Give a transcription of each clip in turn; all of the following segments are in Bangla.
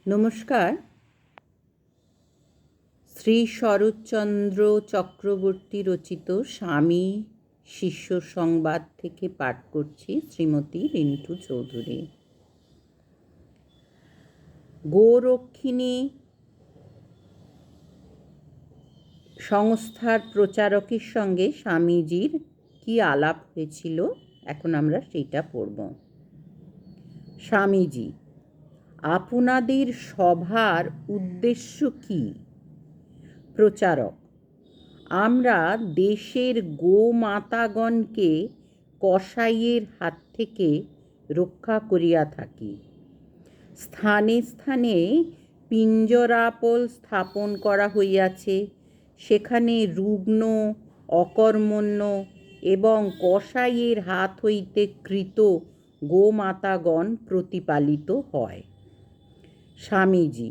নমস্কার। শ্রী শরৎচন্দ্র চক্রবর্তী রচিত স্বামী শিষ্য সংবাদ থেকে পাঠ করছি শ্রীমতী রিন্টু চৌধুরী। গোরক্ষিণী সংস্থার প্রচারকের সঙ্গে স্বামীজির কি আলাপ হয়েছিল, এখন আমরা সেইটা পড়ব। স্বামীজি: আপনাদের সভার উদ্দেশ্য কি? প্রচারক: আমরা দেশের গোমাতাগণকে কসাইয়ের হাত থেকে রক্ষা করিয়া থাকি। স্থানে স্থানে পিঞ্জরাপল স্থাপন করা হইয়াছে, সেখানে রুগ্ন, অকর্মণ্য এবং কসাইয়ের হাত হইতে কৃত গোমাতাগণ প্রতিপালিত হয়। স্বামীজি: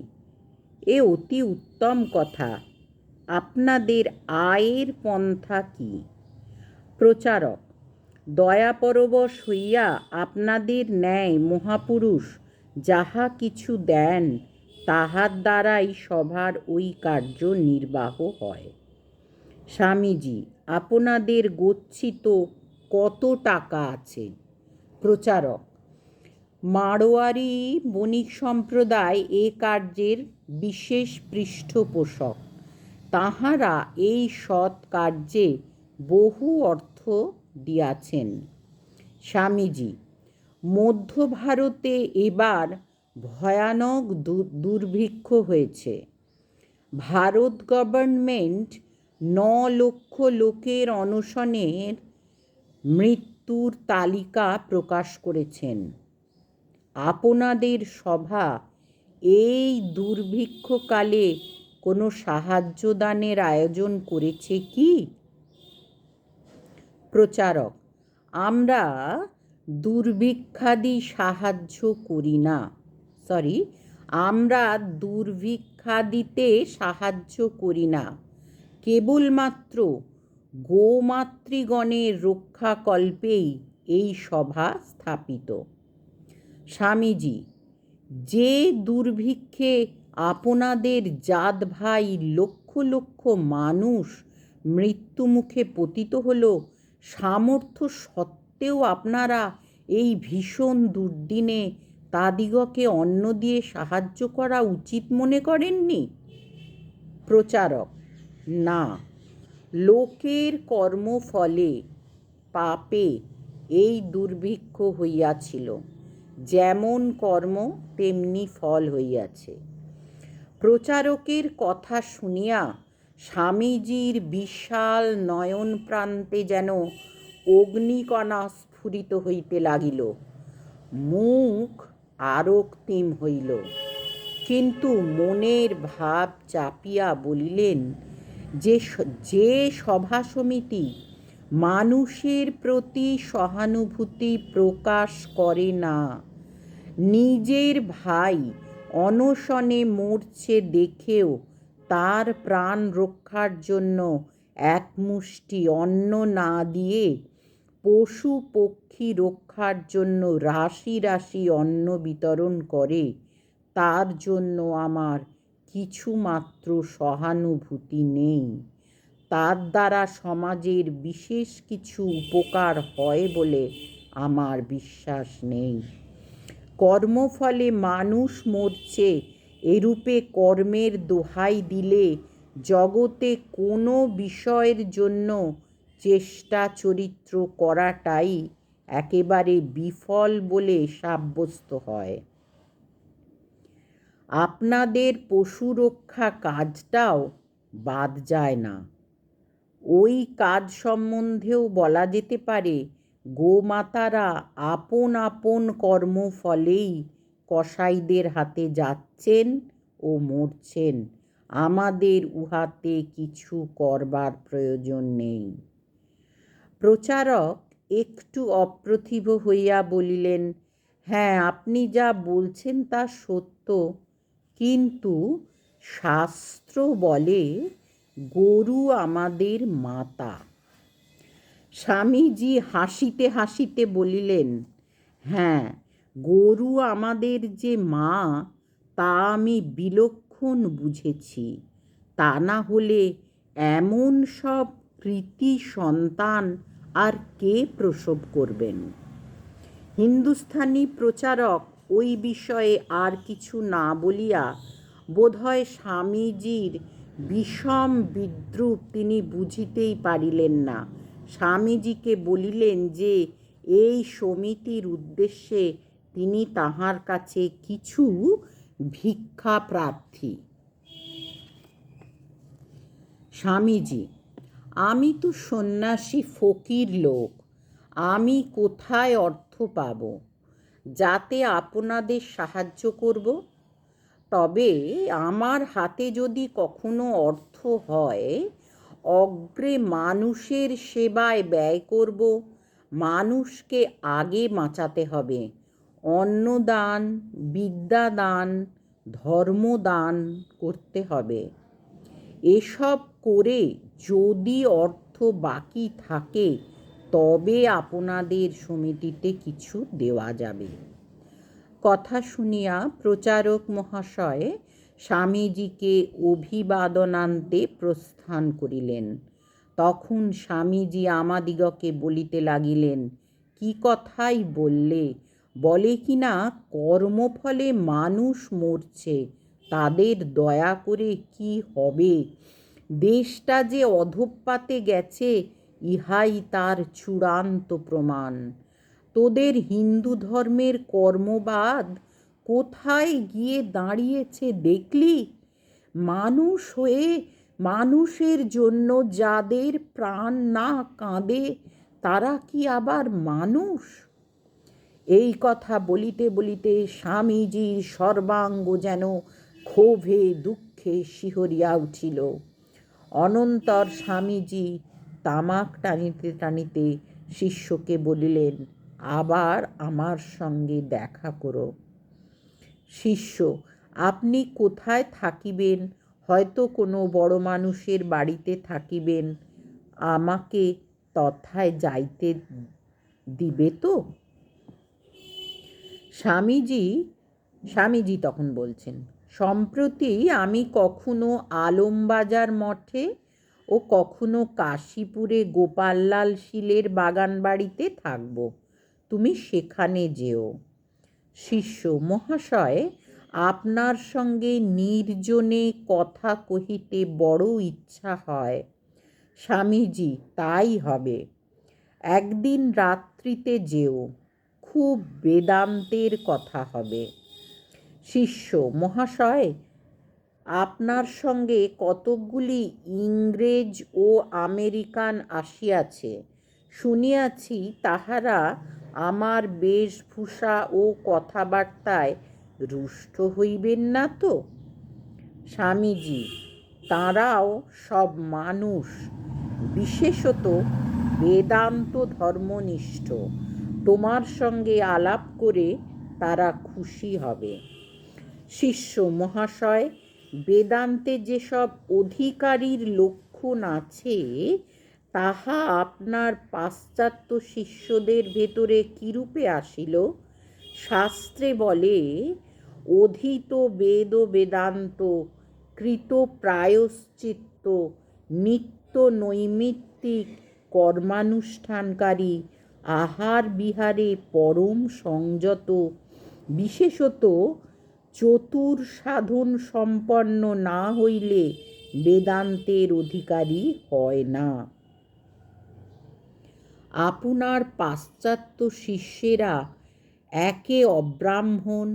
এ অতি উত্তম কথা। আপনাদের আয়ের পন্থা কি? প্রচারক: দয়াপরবশ হইয়া আপনাদের ন্যায় মহাপুরুষ যাহা কিছু দেন, তাহার দ্বারাই সভার ওই কার্য নির্বাহ হয়। স্বামীজি: আপনাদের গচ্ছিত কত টাকা আছে? প্রচারক: মাড়োয়ারি বণিক সম্প্রদায় এ কার্যের বিশেষ পৃষ্ঠপোষক। তাঁহারা এই সৎ কার্যে বহু অর্থ দিয়াছেন। স্বামীজি: মধ্য ভারতে এবার ভয়ানক দুর্ভিক্ষ হয়েছে। ভারত গভর্নমেন্ট 9 লক্ষ লোকের অনশনের মৃত্যুর তালিকা প্রকাশ করেছেন। আপনাদের সভা এই দুর্ভিক্ষকালে কোনো সাহায্যদানের আয়োজন করেছে কি? প্রচারক: আমরা দুর্ভিক্ষাদি সাহায্য করি না। আমরা দুর্ভিক্ষাদিতে সাহায্য করি না, কেবলমাত্র গোমাতৃগণের রক্ষাকল্পেই এই সভা স্থাপিত। স্বামীজি: যে দুর্ভিক্ষে আপনাদের জাত ভাই লক্ষ লক্ষ মানুষ মৃত্যুমুখে পতিত হল, সামর্থ্য সত্ত্বেও আপনারা এই ভীষণ দুর্দিনে তাদিগকে অন্ন দিয়ে সাহায্য করা উচিত মনে করেননি? প্রচারক: না, লোকের কর্মফলে পাপে এই দুর্ভিক্ষ হইয়াছিল। যেমন কর্ম তেমনি ফল হইয়াছে। প্রচারকের কথা শুনিয়া স্বামীজির বিশাল নয়ন প্রান্তে যেন অগ্নিকণা স্ফুরিত হইতে লাগিল। মুখ আরক্তিম হইল, কিন্তু মনের ভাব চাপিয়া বলিলেন যে সভা সমিতি মানুষের প্রতি সহানুভূতি প্রকাশ করে না, নিজের ভাই অনশনে মরছে দেখেও তার প্রাণ রক্ষার জন্য এক মুষ্টি অন্ন না দিয়ে পশু পক্ষী রক্ষার জন্য রাশি রাশি অন্ন বিতরণ করে, তার জন্য আমার কিছুমাত্র সহানুভূতি নেই। তার দ্বারা সমাজের বিশেষ কিছু উপকার হয় বলে আমার বিশ্বাস নেই। কর্মফলে মানুষ মরছে এরূপে কর্মের দোহাই দিলে জগতে কোনো বিষয়ের জন্য চেষ্টা চরিত্র করাটাই একেবারে বিফল বলে সাব্যস্ত হয়। আপনাদের পশু রক্ষা কাজটাও বাদ যায় না। ওই কাজ সম্বন্ধেও বলা যেতে পারে, গোমাতারা আপন আপন কর্মফলেই কসাইদের হাতে যাচ্ছেন ও মরছেন। আমাদের উহাতে কিছু করবার প্রয়োজন নেই। প্রচারক একটু অপ্রতিভ হইয়া বলিলেন, হ্যাঁ, আপনি যা বলছেন তা সত্য, কিন্তু শাস্ত্র বলে গরু আমাদের মাতা। স্বামীজি হাসিতে হাসিতে বলিলেন, হ্যাঁ, গরু আমাদের যে মা তা আমি বিলক্ষণ বুঝেছি। তা না হলে এমন সব কৃতী সন্তান আর কে প্রসব করবেন? হিন্দুস্থানি প্রচারক ওই বিষয়ে আর কিছু না বলিয়া বোধহয় স্বামীজির বিষম বিদ্রূপ তিনি বুঝিতেই পারিলেন না। স্বামীজিকে বলিলেন যে এই সমিতির উদ্দেশ্যে তিনি তাহার কাছে কিছু ভিক্ষা প্রার্থী। স্বামীজি: আমি তো সন্ন্যাসী ফকির লোক, আমি কোথায় অর্থ পাব যাতে আপনাদের সাহায্য করব? তবে আমার হাতে যদি কখনো অর্থ হয়, অগ্রে মানুষের সেবায় ব্যয় করব। মানুষকে আগে বাঁচাতে হবে। অন্নদান, বিদ্যাদান, ধর্মদান করতে হবে। এসব করে যদি অর্থ বাকি থাকে তবে আপনাদের সমিতিতে কিছু দেওয়া যাবে। কথা শুনিয়া প্রচারক মহাশয় স্বামীজিকে অভিবাদনান্তে প্রস্থান করিলেন। তখন স্বামীজি আমাদিগকে বলিতে লাগিলেন, কি কথাই বললে! বলে কিনা কর্মফলে মানুষ মরছে, তাদের দয়া করে কি হবে? দেশটা যে অধঃপাতে গেছে ইহাই তার চূড়ান্ত প্রমাণ। তোদের হিন্দু ধর্মের কর্মবাদ কোথায় গিয়ে দাঁড়িয়েছে দেখলি? মানুষ হয়ে মানুষের জন্য যাদের প্রাণ না কাঁদে তারা কি আবার মানুষ? এই কথা বলিতে বলিতে স্বামীজির সর্বাঙ্গ যেন ক্ষোভে দুঃখে শিহরিয়া উঠিল। অনন্তর স্বামীজি তামাক টানিতে টানিতে শিষ্যকে বলিলেন, আবার আমার সঙ্গে দেখা করো। শিষ্য: আপনি কোথায় থাকিবেন? হয়তো কোনো বড় মানুষের বাড়িতে থাকিবেন, আমাকে তথায় যাইতে দিবে তো? স্বামীজি তখন বলছেন, সম্প্রতি আমি কখনো আলমবাজার মঠে ও কখনো কাশীপুরে গোপাললাল শীলের বাগান বাড়িতে থাকব, তুমি সেখানে যেও। শিষ্য: মহাশয়, আপনার সঙ্গে নির্জনে কথা কহিতে বড় ইচ্ছা হয়। স্বামীজি: তাই হবে, একদিন রাত্রিতে যেও, খুব বেদান্তের কথা হবে। শিষ্য: মহাশয়, আপনার সঙ্গে কতকগুলি ইংরেজ ও আমেরিকান আসিয়াছে, শুনিয়াছি তাহারা আমার বেশভূষা ও কথাবার্তায় রুষ্ট হইবেন না তো? স্বামীজি: তাঁরাও সব মানুষ, বিশেষত বেদান্ত ধর্মনিষ্ঠ। তোমার সঙ্গে আলাপ করে তারা খুশি হবে। শিষ্য: মহাশয়, বেদান্তে যেসব অধিকারীর লক্ষণ আছে তাহা আপনার পাশ্চাত্য শিষ্যদের ভেতরে কিরূপে আসিল? শাস্ত্রে বলে, অধীত বেদ বেদান্ত, কৃত প্রায়শ্চিত্ত, নিত্য নৈমিত্তিক কর্মানুষ্ঠানকারী, আহার বিহারে পরম সংযত, বিশেষত চতুর সাধন সম্পন্ন না হইলে বেদান্তের অধিকারী হয় না। আপনার পাশ্চাত্য শিষ্যেরা একে অব্রাহ্মণ,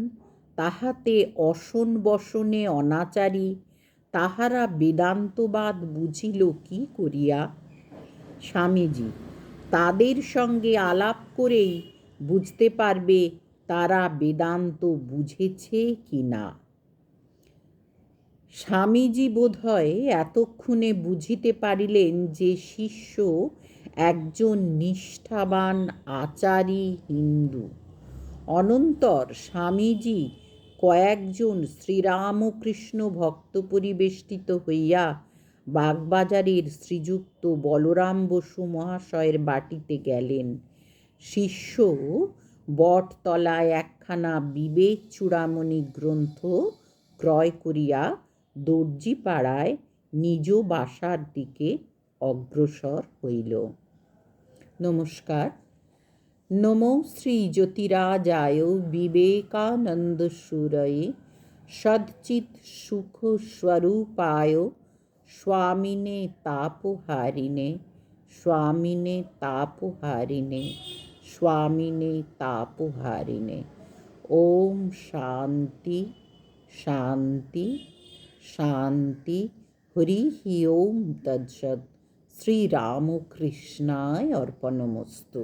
তাহাতে অসন বসনে অনাচারী, তাহারা বেদান্তবাদ বুঝিল কি করিয়া? স্বামীজি: তাদের সঙ্গে আলাপ করেই বুঝতে পারবে তারা বেদান্ত বুঝেছে কি না। স্বামীজি বোধহয় এতক্ষণে বুঝিতে পারিলেন যে শিষ্য একজন নিষ্ঠাবান আচারী হিন্দু। অনন্তর স্বামীজি কয়েকজন শ্রীরামকৃষ্ণ ভক্ত পরিবেষ্টিত হইয়া বাগবাজারের শ্রীযুক্ত বলরাম বসু মহাশয়ের বাটিতে গেলেন। শিষ্য বটতলায় একখানা বিবেক চূড়ামণি গ্রন্থ ক্রয় করিয়া দর্জিপাড়ায় নিজ বাসার দিকে অগ্রসর হইল। নমস্কার। নমো শ্রী জ্যোতিরাজায় বিবেকানন্দ সুরয়ে সচ্চিৎ সুখ স্বরূপায় স্বামিনে তাপহারিণে স্বামিনে তাপহারিণে স্বামিনে তাপহারিণে। ওম শান্তি শান্তি শান্তি। হরি ওম তৎসৎ। শ্রীরামকৃষ্ণায় অর্পণমস্তু।